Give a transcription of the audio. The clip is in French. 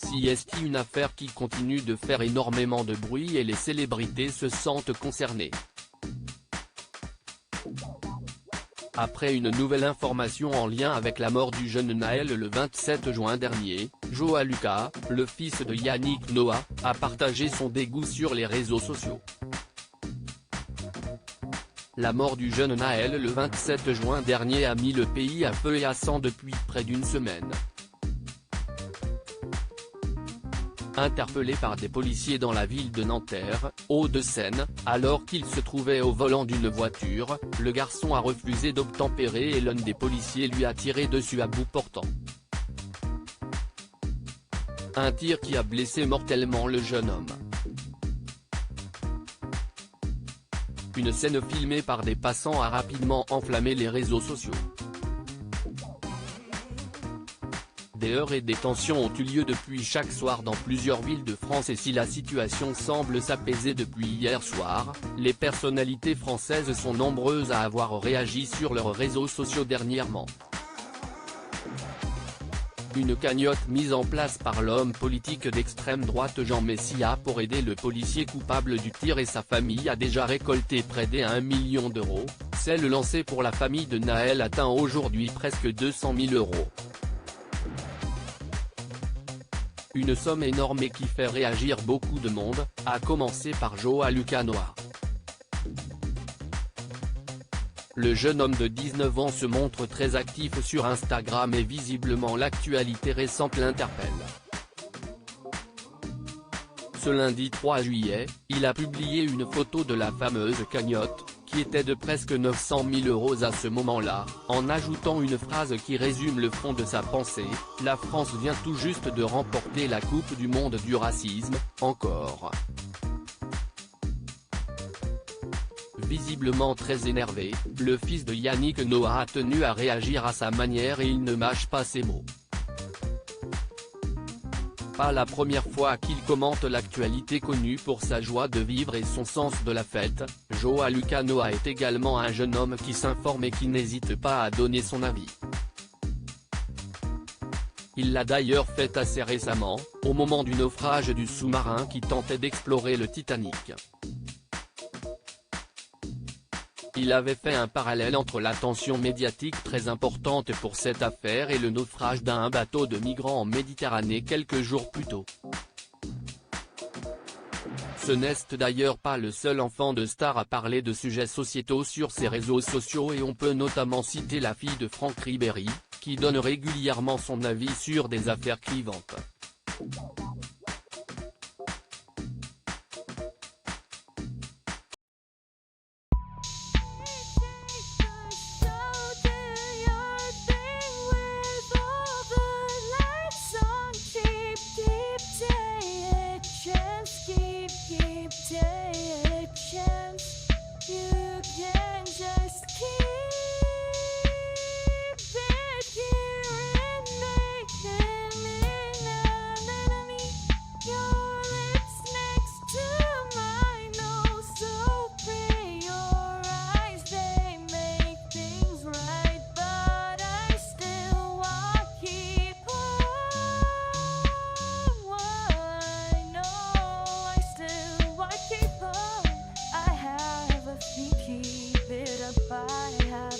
aussi est une affaire qui continue de faire énormément de bruit et les célébrités se sentent concernées. Après une nouvelle information en lien avec la mort du jeune Naël le 27 juin dernier, Joa Lucas, le fils de Yannick Noah, a partagé son dégoût sur les réseaux sociaux. La mort du jeune Naël le 27 juin dernier a mis le pays à feu et à sang depuis près d'une semaine. Interpellé par des policiers dans la ville de Nanterre, Hauts-de-Seine, alors qu'il se trouvait au volant d'une voiture, le garçon a refusé d'obtempérer et l'un des policiers lui a tiré dessus à bout portant. Un tir qui a blessé mortellement le jeune homme. Une scène filmée par des passants a rapidement enflammé les réseaux sociaux. Des heurts et des tensions ont eu lieu depuis chaque soir dans plusieurs villes de France et si la situation semble s'apaiser depuis hier soir, les personnalités françaises sont nombreuses à avoir réagi sur leurs réseaux sociaux dernièrement. Une cagnotte mise en place par l'homme politique d'extrême droite Jean Messia pour aider le policier coupable du tir et sa famille a déjà récolté près d'1 million d'euros, celle lancée pour la famille de Naël atteint aujourd'hui presque 200 000 euros. Une somme énorme et qui fait réagir beaucoup de monde, à commencer par Joa Lucas. Le jeune homme de 19 ans se montre très actif sur Instagram et visiblement l'actualité récente l'interpelle. Ce lundi 3 juillet, il a publié une photo de la fameuse cagnotte, qui était de presque 900 000 euros à ce moment-là, en ajoutant une phrase qui résume le fond de sa pensée: « La France vient tout juste de remporter la Coupe du monde du racisme, encore ». Visiblement très énervé, le fils de Yannick Noah a tenu à réagir à sa manière et il ne mâche pas ses mots. Pas la première fois qu'il commente l'actualité connue pour sa joie de vivre et son sens de la fête, Joa Lucas est également un jeune homme qui s'informe et qui n'hésite pas à donner son avis. Il l'a d'ailleurs fait assez récemment, au moment du naufrage du sous-marin qui tentait d'explorer le Titanic. Il avait fait un parallèle entre l'attention médiatique très importante pour cette affaire et le naufrage d'un bateau de migrants en Méditerranée quelques jours plus tôt. Ce n'est d'ailleurs pas le seul enfant de star à parler de sujets sociétaux sur ses réseaux sociaux et on peut notamment citer la fille de Franck Ribéry, qui donne régulièrement son avis sur des affaires clivantes. Keep it up, I have